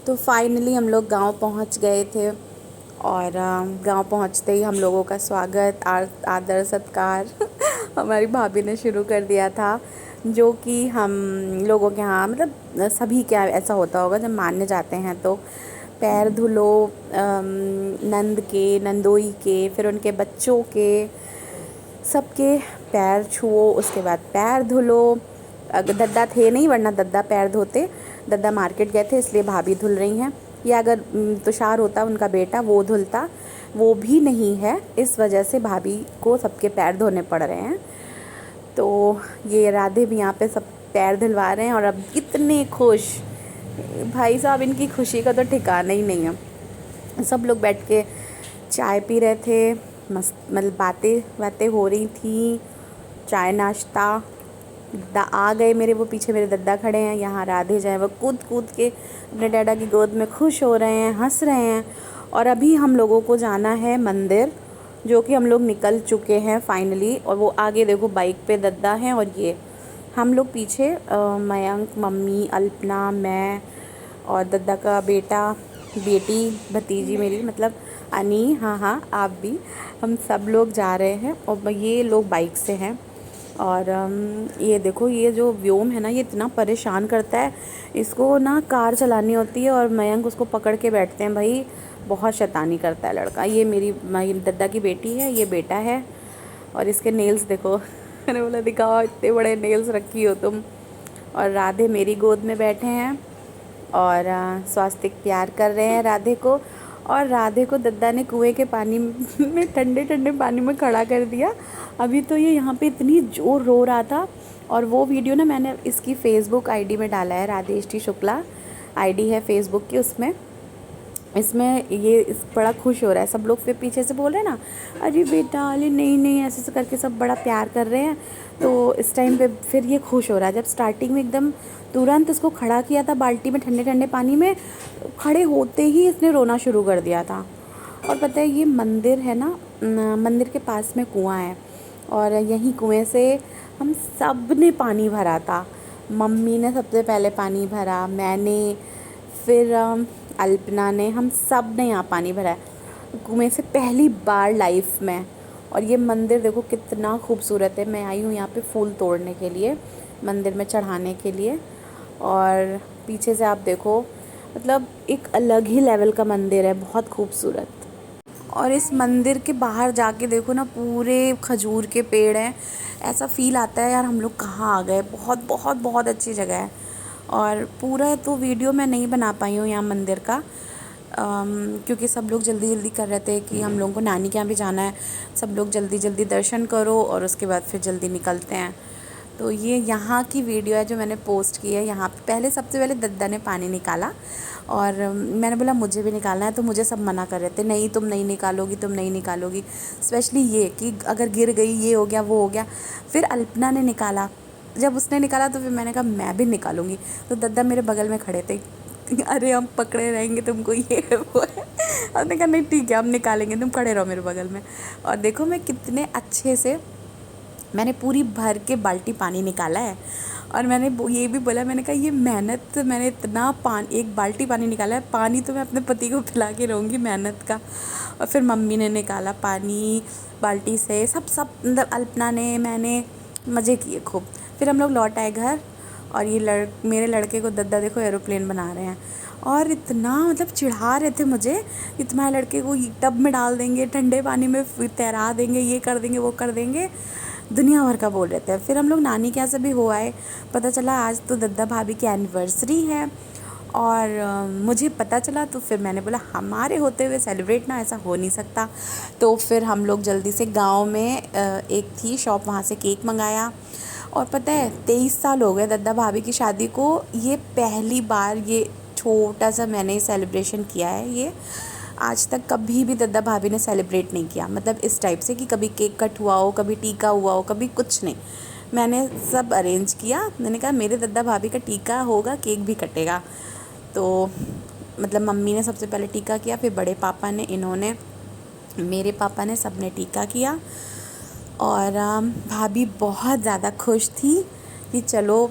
तो फाइनली हम लोग गांव पहुंच गए थे और गांव पहुंचते ही हम लोगों का स्वागत आदर सत्कार हमारी भाभी ने शुरू कर दिया था। जो कि हम लोगों के यहाँ मतलब सभी क्या ऐसा होता होगा, जब मानने जाते हैं तो पैर धुलो, नंद के, नंदोई के, फिर उनके बच्चों के, सबके पैर छुओ, उसके बाद पैर धुलो। अगर दद्दा थे नहीं, वरना दद्दा पैर धोते। दद्दा मार्केट गए थे इसलिए भाभी धुल रही हैं। या अगर तुषार होता उनका बेटा, वो धुलता, वो भी नहीं है, इस वजह से भाभी को सबके पैर धोने पड़ रहे हैं। तो ये राधे भी यहाँ पे सब पैर धुलवा रहे हैं और अब कितने खुश, भाई साहब इनकी खुशी का तो ठिकाना ही नहीं है। सब लोग बैठ के चाय पी रहे थे, मस्त मतलब बातें हो रही थी, चाय नाश्ता। दद्दा आ गए मेरे, वो पीछे मेरे दद्दा खड़े हैं। यहाँ राधे जो है वो कूद कूद के अपने डैडा की गोद में खुश हो रहे हैं, हंस रहे हैं। और अभी हम लोगों को जाना है मंदिर, जो कि हम लोग निकल चुके हैं फाइनली। और वो आगे देखो बाइक पे दद्दा हैं और ये हम लोग पीछे, मयंक, मम्मी, अल्पना, मैं और दद्दा का बेटा, बेटी, भतीजी मेरी मतलब अनी, हाँ आप भी, हम सब लोग जा रहे हैं। और ये लोग बाइक से हैं। और ये देखो, ये जो व्योम है ना, ये इतना परेशान करता है। इसको ना कार चलानी होती है और मयंक उसको पकड़ के बैठते हैं। भाई बहुत शैतानी करता है लड़का। ये मेरी दद्दा की बेटी है, ये बेटा है। और इसके नेल्स देखो मैंने बोला दिखाओ, इतने बड़े नेल्स रखी हो तुम। और राधे मेरी गोद में बैठे हैं और स्वास्तिक प्यार कर रहे हैं राधे को। और राधे को दद्दा ने कुएं के पानी में, ठंडे ठंडे पानी में खड़ा कर दिया। अभी तो ये यहाँ पे इतनी जोर रो रहा था। और वो वीडियो ना मैंने इसकी फ़ेसबुक आईडी में डाला है, राधेश शुक्ला आईडी है फेसबुक की, उसमें इसमें ये बड़ा खुश हो रहा है। सब लोग फिर पीछे से बोल रहे हैं ना, अरे बेटा, अरे नहीं नहीं, ऐसे ऐसे करके सब बड़ा प्यार कर रहे हैं। तो इस टाइम पे फिर ये खुश हो रहा है। जब स्टार्टिंग में एकदम तुरंत इसको खड़ा किया था बाल्टी में, ठंडे ठंडे पानी में, खड़े होते ही इसने रोना शुरू कर दिया था। और पता है, ये मंदिर है ना, मंदिर के पास में कुआं है और यहीं कुएं से हम सब ने पानी भरा था। मम्मी ने सबसे पहले पानी भरा, मैंने, फिर अल्पना ने, हम सब ने यहाँ पानी भरा है कुएं से पहली बार लाइफ में। और ये मंदिर देखो कितना खूबसूरत है। मैं आई हूँ यहाँ पे फूल तोड़ने के लिए, मंदिर में चढ़ाने के लिए। और पीछे से आप देखो, मतलब एक अलग ही लेवल का मंदिर है, बहुत खूबसूरत। और इस मंदिर के बाहर जाके देखो ना, पूरे खजूर के पेड़ हैं। ऐसा फ़ील आता है यार हम लोग कहाँ आ गए। बहुत बहुत बहुत अच्छी जगह है। और पूरा तो वीडियो मैं नहीं बना पाई हूँ यहाँ मंदिर का, क्योंकि सब लोग जल्दी जल्दी कर रहे थे कि हम लोगों को नानी के यहाँ भी जाना है। सब लोग जल्दी जल्दी दर्शन करो और उसके बाद फिर जल्दी निकलते हैं। तो ये यहाँ की वीडियो है जो मैंने पोस्ट की है। यहाँ पे पहले, सबसे पहले दद्दा ने पानी निकाला और मैंने बोला मुझे भी निकालना है, तो मुझे सब मना कर रहे थे, नहीं तुम नहीं निकालोगी, तुम नहीं निकालोगी। स्पेशली ये कि अगर गिर गई, ये हो गया, वो हो गया। फिर अल्पना ने निकाला। जब उसने निकाला तो फिर मैंने कहा मैं भी निकालूंगी। तो दद्दा मेरे बगल में खड़े थे, अरे हम पकड़े रहेंगे तुमको, ये है वो है। उसने कहा नहीं ठीक है, हम निकालेंगे, तुम खड़े रहो मेरे बगल में। और देखो मैं कितने अच्छे से, मैंने पूरी भर के बाल्टी पानी निकाला है। और मैंने ये भी बोला, मैंने कहा ये मेहनत, मैंने इतना पानी, एक बाल्टी पानी निकाला है, पानी तो मैं अपने पति को पिला के रहूँगी मेहनत का। और फिर मम्मी ने निकाला पानी बाल्टी से, सब मतलब अल्पना ने, मैंने मज़े किए खूब। फिर हम लोग लौट आए घर। और ये मेरे लड़के को दद्दा देखो एरोप्लेन बना रहे हैं। और इतना मतलब चिढ़ा रहे थे मुझे, तुम्हारे लड़के को टब में डाल देंगे, ठंडे पानी में तैरा देंगे, ये कर देंगे, वो कर देंगे, दुनिया भर का बोल रहे थे। फिर हम लोग नानी के यहाँ से भी हो आए। पता चला आज तो दद्दा भाभी की एनिवर्सरी है। और मुझे पता चला तो फिर मैंने बोला हमारे होते हुए सेलिब्रेट ना ऐसा हो नहीं सकता। तो फिर हम लोग जल्दी से गांव में एक थी शॉप, वहाँ से केक मंगाया। और पता है 23 साल हो गए दद्दा भाभी की शादी को। ये पहली बार ये छोटा सा मैंने सेलिब्रेशन किया है। ये आज तक कभी भी दद्दा भाभी ने सेलिब्रेट नहीं किया, मतलब इस टाइप से कि कभी केक कट हुआ हो, कभी टीका हुआ हो, कभी कुछ नहीं। मैंने सब अरेंज किया। मैंने कहा मेरे दद्दा भाभी का टीका होगा, केक भी कटेगा। तो मतलब मम्मी ने सबसे पहले टीका किया, फिर बड़े पापा ने, इन्होंने, मेरे पापा ने, सब ने टीका किया। और भाभी बहुत ज़्यादा खुश थी कि चलो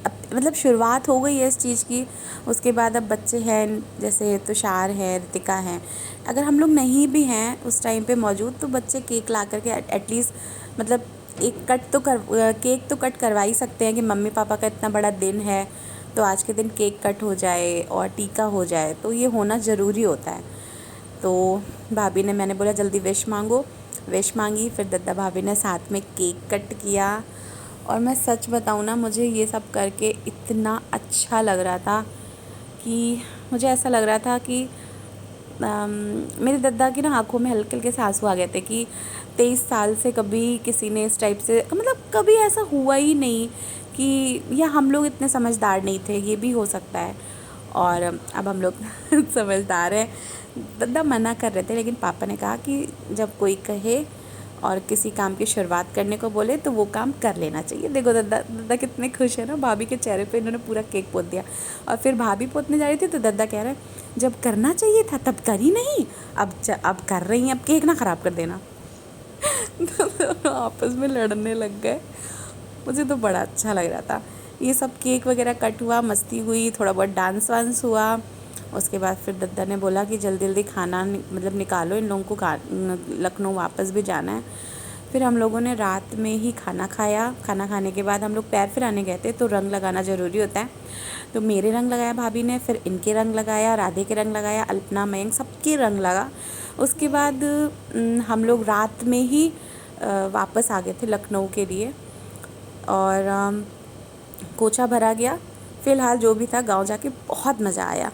अब मतलब शुरुआत हो गई है इस चीज़ की। उसके बाद अब बच्चे हैं, जैसे तुषार है, रितिका है, अगर हम लोग नहीं भी हैं उस टाइम पे मौजूद, तो बच्चे केक ला करके एटलीस्ट मतलब एक केक तो कट करवा ही सकते हैं कि मम्मी पापा का इतना बड़ा दिन है तो आज के दिन केक कट हो जाए और टीका हो जाए, तो ये होना ज़रूरी होता है। तो भाभी ने, मैंने बोला जल्दी विश मांगो, विश मांगी, फिर दद्दा भाभी ने साथ में केक कट किया। और मैं सच बताऊँ ना, मुझे ये सब करके इतना अच्छा लग रहा था कि मुझे ऐसा लग रहा था कि मेरे दद्दा की ना आंखों में हल्के हल्के से आंसू आ गए थे कि 23 साल से कभी किसी ने इस टाइप से, मतलब कभी ऐसा हुआ ही नहीं कि, या हम लोग इतने समझदार नहीं थे, ये भी हो सकता है। और अब हम लोग समझदार हैं। दद्दा मना कर रहे थे, लेकिन पापा ने कहा कि जब कोई कहे और किसी काम की शुरुआत करने को बोले तो वो काम कर लेना चाहिए। देखो दद्दा दद्दा कितने खुश है ना, भाभी के चेहरे पे इन्होंने पूरा केक पोत दिया। और फिर भाभी पोतने जा रही थी तो दद्दा कह रहे हैं जब करना चाहिए था तब करी नहीं, अब कर रही हैं, अब केक ना ख़राब कर देना। तो आपस में लड़ने लग गए। मुझे तो बड़ा अच्छा लग रहा था। ये सब केक वगैरह कट हुआ, मस्ती हुई, थोड़ा बहुत डांस वांस हुआ। उसके बाद फिर दद्दा ने बोला कि जल्दी जल्दी खाना मतलब निकालो, इन लोगों को लखनऊ वापस भी जाना है। फिर हम लोगों ने रात में ही खाना खाया। खाना खाने के बाद हम लोग पैर फिराने गए थे, तो रंग लगाना ज़रूरी होता है। तो मेरे रंग लगाया भाभी ने, फिर इनके रंग लगाया, राधे के रंग लगाया, अल्पना, मयंक, सबके रंग लगा। उसके बाद हम लोग रात में ही वापस आ गए थे लखनऊ के लिए। और कोचा भरा गया। फ़िलहाल जो भी था, गांव जाके बहुत मज़ा आया।